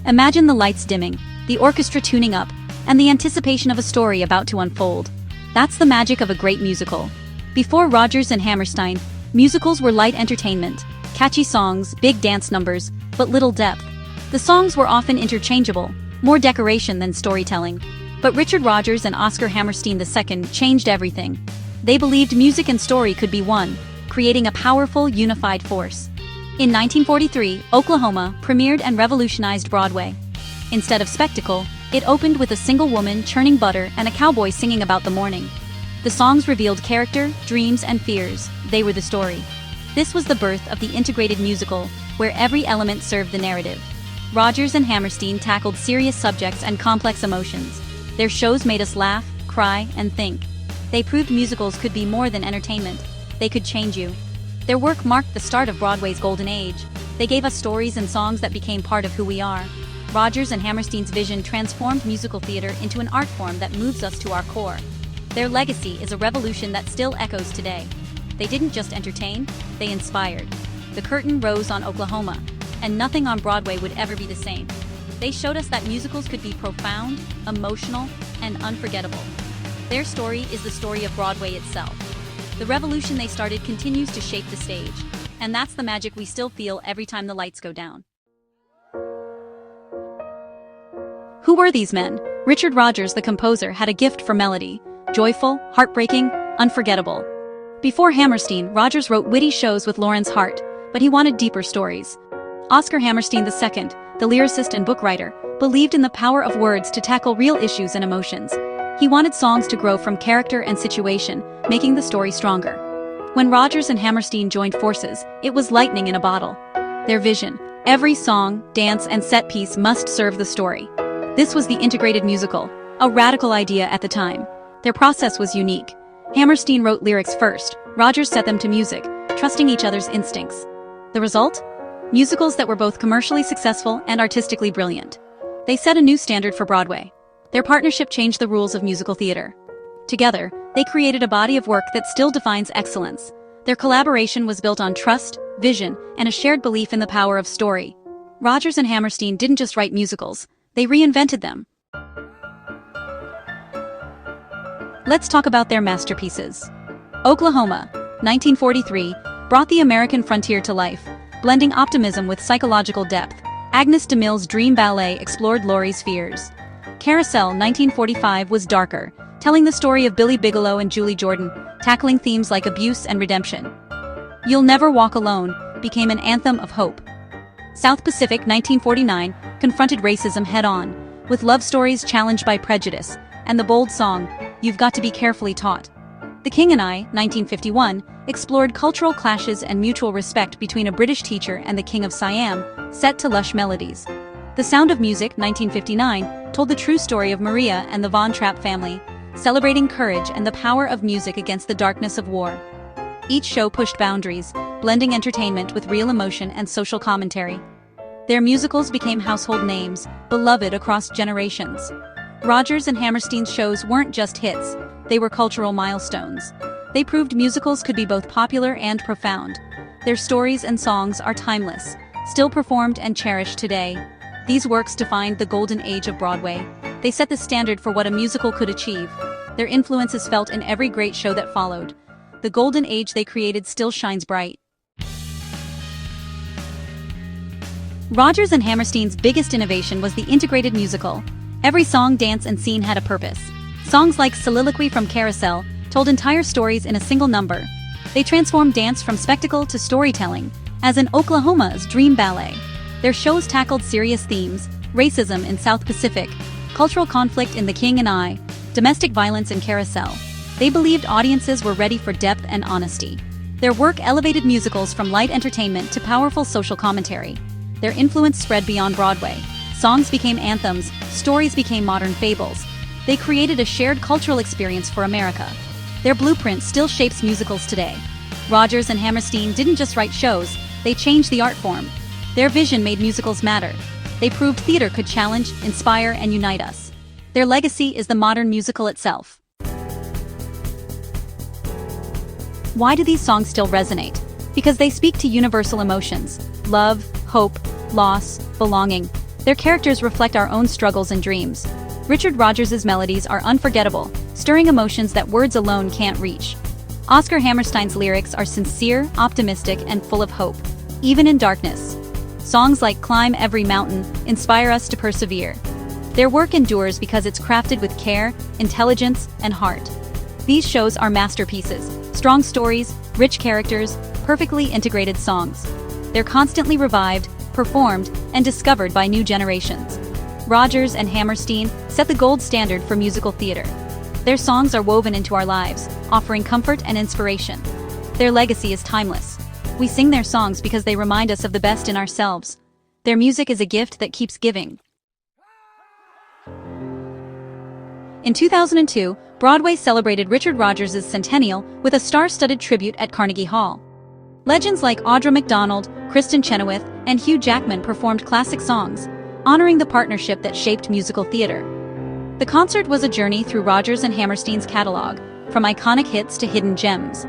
Imagine the lights dimming, the orchestra tuning up, and the anticipation of a story about to unfold. That's the magic of a great musical. Before Rodgers and Hammerstein, musicals were light entertainment, catchy songs, big dance numbers, but little depth. The songs were often interchangeable, more decoration than storytelling. But Richard Rodgers and Oscar Hammerstein II changed everything. They believed music and story could be one, creating a powerful, unified force. In 1943, Oklahoma premiered and revolutionized Broadway. Instead of spectacle, it opened with a single woman churning butter and a cowboy singing about the morning. The songs revealed character, dreams, and fears. They were the story. This was the birth of the integrated musical, where every element served the narrative. Rodgers and Hammerstein tackled serious subjects and complex emotions. Their shows made us laugh, cry, and think. They proved musicals could be more than entertainment. They could change you. Their work marked the start of Broadway's golden age. They gave us stories and songs that became part of who we are. Rodgers and Hammerstein's vision transformed musical theater into an art form that moves us to our core. Their legacy is a revolution that still echoes today. They didn't just entertain, they inspired. The curtain rose on Oklahoma, and nothing on Broadway would ever be the same. They showed us that musicals could be profound, emotional, and unforgettable. Their story is the story of Broadway itself. The revolution they started continues to shape the stage, and that's the magic we still feel every time the lights go down. Who were these men? Richard Rodgers, the composer, had a gift for melody. Joyful, heartbreaking, unforgettable. Before Hammerstein, Rodgers wrote witty shows with Lauren's heart, but he wanted deeper stories. Oscar Hammerstein II, the lyricist and book writer, believed in the power of words to tackle real issues and emotions. He wanted songs to grow from character and situation, making the story stronger. When Rodgers and Hammerstein joined forces, it was lightning in a bottle. Their vision: every song, dance, and set piece must serve the story. This was the integrated musical, a radical idea at the time. Their process was unique. Hammerstein wrote lyrics first, Rodgers set them to music, trusting each other's instincts. The result? Musicals that were both commercially successful and artistically brilliant. They set a new standard for Broadway. Their partnership changed the rules of musical theater. Together, they created a body of work that still defines excellence. Their collaboration was built on trust, vision, and a shared belief in the power of story. Rodgers and Hammerstein didn't just write musicals, they reinvented them. Let's talk about their masterpieces. Oklahoma, 1943, brought the American frontier to life, blending optimism with psychological depth. Agnes DeMille's Dream Ballet explored Laurie's fears. Carousel, 1945, was darker, telling the story of Billy Bigelow and Julie Jordan, tackling themes like abuse and redemption. You'll Never Walk Alone became an anthem of hope. South Pacific, 1949, confronted racism head-on, with love stories challenged by prejudice, and the bold song, You've Got to Be Carefully Taught. The King and I, 1951, explored cultural clashes and mutual respect between a British teacher and the King of Siam, set to lush melodies. The Sound of Music, 1959, told the true story of Maria and the Von Trapp family, celebrating courage and the power of music against the darkness of war. Each show pushed boundaries, blending entertainment with real emotion and social commentary. Their musicals became household names, beloved across generations. Rodgers and Hammerstein's shows weren't just hits, they were cultural milestones. They proved musicals could be both popular and profound. Their stories and songs are timeless, still performed and cherished today. These works defined the golden age of Broadway. They set the standard for what a musical could achieve. Their influence is felt in every great show that followed. The golden age they created still shines bright. Rodgers and Hammerstein's biggest innovation was the integrated musical. Every song, dance, and scene had a purpose. Songs like Soliloquy from Carousel told entire stories in a single number. They transformed dance from spectacle to storytelling, as in Oklahoma's Dream Ballet. Their shows tackled serious themes: racism in South Pacific, cultural conflict in The King and I, domestic violence in Carousel. They believed audiences were ready for depth and honesty. Their work elevated musicals from light entertainment to powerful social commentary. Their influence spread beyond Broadway. Songs became anthems, stories became modern fables. They created a shared cultural experience for America. Their blueprint still shapes musicals today. Rodgers and Hammerstein didn't just write shows, they changed the art form. Their vision made musicals matter. They proved theater could challenge, inspire, and unite us. Their legacy is the modern musical itself. Why do these songs still resonate? Because they speak to universal emotions: love, hope, loss, belonging. Their characters reflect our own struggles and dreams. Richard Rodgers' melodies are unforgettable, stirring emotions that words alone can't reach. Oscar Hammerstein's lyrics are sincere, optimistic, and full of hope, even in darkness. Songs like Climb Every Mountain inspire us to persevere. Their work endures because it's crafted with care, intelligence, and heart. These shows are masterpieces, strong stories, rich characters, perfectly integrated songs. They're constantly revived, performed, and discovered by new generations. Rodgers and Hammerstein set the gold standard for musical theater. Their songs are woven into our lives, offering comfort and inspiration. Their legacy is timeless. We sing their songs because they remind us of the best in ourselves. Their music is a gift that keeps giving. In 2002, Broadway celebrated Richard Rodgers' centennial with a star-studded tribute at Carnegie Hall. Legends like Audra McDonald, Kristen Chenoweth, and Hugh Jackman performed classic songs, honoring the partnership that shaped musical theater. The concert was a journey through Rodgers and Hammerstein's catalog, from iconic hits to hidden gems.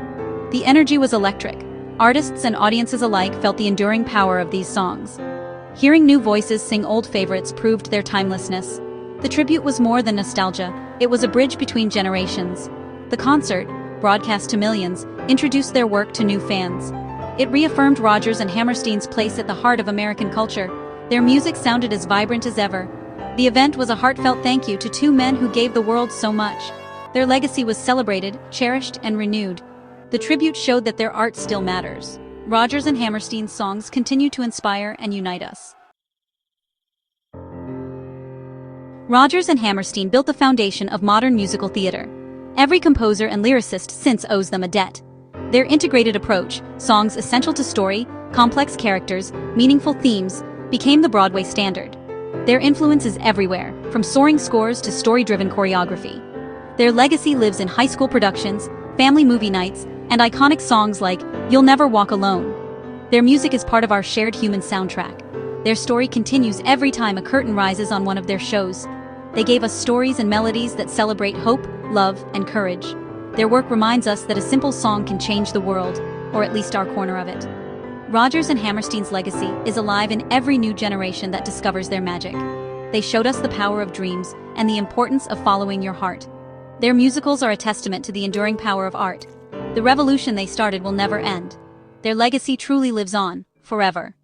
The energy was electric. Artists and audiences alike felt the enduring power of these songs. Hearing new voices sing old favorites proved their timelessness. The tribute was more than nostalgia, it was a bridge between generations. The concert, broadcast to millions, introduced their work to new fans. It reaffirmed Rodgers and Hammerstein's place at the heart of American culture. Their music sounded as vibrant as ever. The event was a heartfelt thank you to two men who gave the world so much. Their legacy was celebrated, cherished, and renewed. The tribute showed that their art still matters. Rodgers and Hammerstein's songs continue to inspire and unite us. Rodgers and Hammerstein built the foundation of modern musical theater. Every composer and lyricist since owes them a debt. Their integrated approach, songs essential to story, complex characters, meaningful themes, became the Broadway standard. Their influence is everywhere, from soaring scores to story-driven choreography. Their legacy lives in high school productions, family movie nights, and iconic songs like You'll Never Walk Alone. Their music is part of our shared human soundtrack. Their story continues every time a curtain rises on one of their shows. They gave us stories and melodies that celebrate hope, love, and courage. Their work reminds us that a simple song can change the world, or at least our corner of it. Rodgers and Hammerstein's legacy is alive in every new generation that discovers their magic. They showed us the power of dreams and the importance of following your heart. Their musicals are a testament to the enduring power of art. The revolution they started will never end. Their legacy truly lives on, forever.